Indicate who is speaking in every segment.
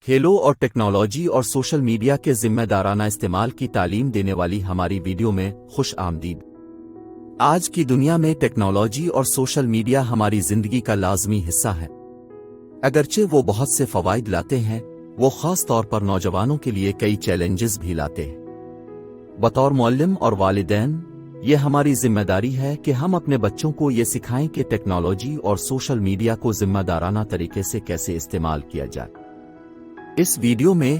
Speaker 1: کھیلوں اور ٹیکنالوجی اور سوشل میڈیا کے ذمہ دارانہ استعمال کی تعلیم دینے والی ہماری ویڈیو میں خوش آمدید۔ آج کی دنیا میں ٹیکنالوجی اور سوشل میڈیا ہماری زندگی کا لازمی حصہ ہے۔ اگرچہ وہ بہت سے فوائد لاتے ہیں، وہ خاص طور پر نوجوانوں کے لیے کئی چیلنجز بھی لاتے ہیں۔ بطور معلم اور والدین، یہ ہماری ذمہ داری ہے کہ ہم اپنے بچوں کو یہ سکھائیں کہ ٹیکنالوجی اور سوشل میڈیا کو ذمہ دارانہ طریقے سے کیسے استعمال کیا جائے۔ اس ویڈیو میں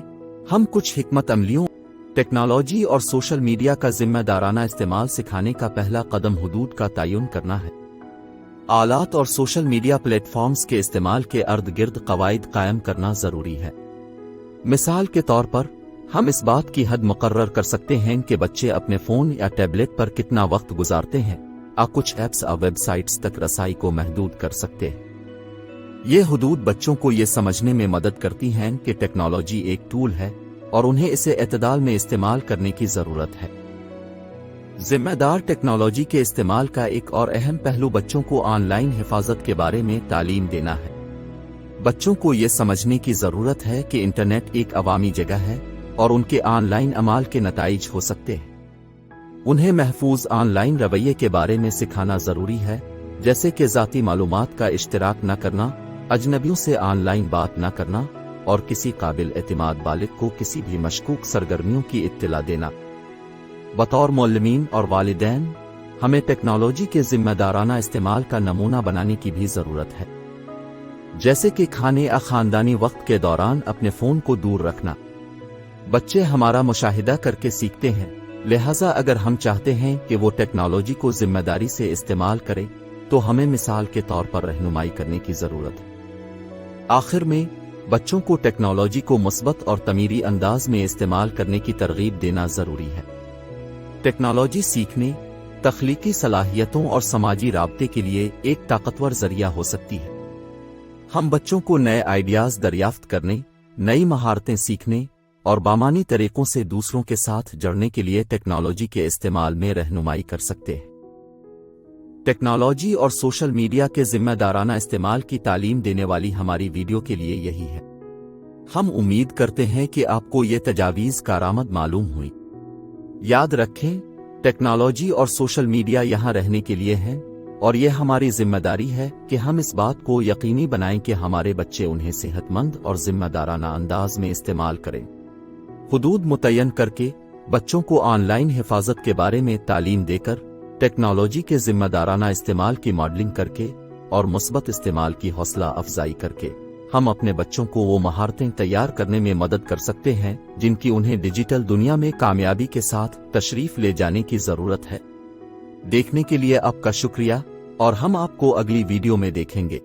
Speaker 1: ہم کچھ حکمت عملیوں ٹیکنالوجی اور سوشل میڈیا کا ذمہ دارانہ استعمال سکھانے کا پہلا قدم حدود کا تعین کرنا ہے۔ آلات اور سوشل میڈیا پلیٹ فارمز کے استعمال کے ارد گرد قواعد قائم کرنا ضروری ہے۔ مثال کے طور پر، ہم اس بات کی حد مقرر کر سکتے ہیں کہ بچے اپنے فون یا ٹیبلٹ پر کتنا وقت گزارتے ہیں، کچھ ایپس اور ویب سائٹس تک رسائی کو محدود کر سکتے ہیں۔ یہ حدود بچوں کو یہ سمجھنے میں مدد کرتی ہیں کہ ٹیکنالوجی ایک ٹول ہے اور انہیں اسے اعتدال میں استعمال کرنے کی ضرورت ہے۔ ذمہ دار ٹیکنالوجی کے استعمال کا ایک اور اہم پہلو بچوں کو آن لائن حفاظت کے بارے میں تعلیم دینا ہے۔ بچوں کو یہ سمجھنے کی ضرورت ہے کہ انٹرنیٹ ایک عوامی جگہ ہے اور ان کے آن لائن اعمال کے نتائج ہو سکتے ہیں۔ انہیں محفوظ آن لائن رویے کے بارے میں سکھانا ضروری ہے، جیسے کہ ذاتی معلومات کا اشتراک نہ کرنا، اجنبیوں سے آن لائن بات نہ کرنا، اور کسی قابل اعتماد بالغ کو کسی بھی مشکوک سرگرمیوں کی اطلاع دینا۔ بطور معلمین اور والدین، ہمیں ٹیکنالوجی کے ذمہ دارانہ استعمال کا نمونہ بنانے کی بھی ضرورت ہے، جیسے کہ کھانے یا خاندانی وقت کے دوران اپنے فون کو دور رکھنا۔ بچے ہمارا مشاہدہ کر کے سیکھتے ہیں، لہٰذا اگر ہم چاہتے ہیں کہ وہ ٹیکنالوجی کو ذمہ داری سے استعمال کریں تو ہمیں مثال کے طور پر رہنمائی کرنے کی ضرورت ہے۔ آخر میں، بچوں کو ٹیکنالوجی کو مثبت اور تعمیری انداز میں استعمال کرنے کی ترغیب دینا ضروری ہے۔ ٹیکنالوجی سیکھنے، تخلیقی صلاحیتوں اور سماجی رابطے کے لیے ایک طاقتور ذریعہ ہو سکتی ہے۔ ہم بچوں کو نئے آئیڈیاز دریافت کرنے، نئی مہارتیں سیکھنے اور بامانی طریقوں سے دوسروں کے ساتھ جڑنے کے لیے ٹیکنالوجی کے استعمال میں رہنمائی کر سکتے ہیں۔ ٹیکنالوجی اور سوشل میڈیا کے ذمہ دارانہ استعمال کی تعلیم دینے والی ہماری ویڈیو کے لیے یہی ہے۔ ہم امید کرتے ہیں کہ آپ کو یہ تجاویز کارآمد معلوم ہوئی۔ یاد رکھیں، ٹیکنالوجی اور سوشل میڈیا یہاں رہنے کے لیے ہیں، اور یہ ہماری ذمہ داری ہے کہ ہم اس بات کو یقینی بنائیں کہ ہمارے بچے انہیں صحت مند اور ذمہ دارانہ انداز میں استعمال کریں۔ حدود متعین کر کے، بچوں کو آن لائن حفاظت کے بارے میں تعلیم دے کر، ٹیکنالوجی کے ذمہ دارانہ استعمال کی ماڈلنگ کر کے اور مثبت استعمال کی حوصلہ افزائی کر کے، ہم اپنے بچوں کو وہ مہارتیں تیار کرنے میں مدد کر سکتے ہیں جن کی انہیں ڈیجیٹل دنیا میں کامیابی کے ساتھ تشریف لے جانے کی ضرورت ہے۔ دیکھنے کے لیے آپ کا شکریہ، اور ہم آپ کو اگلی ویڈیو میں دیکھیں گے۔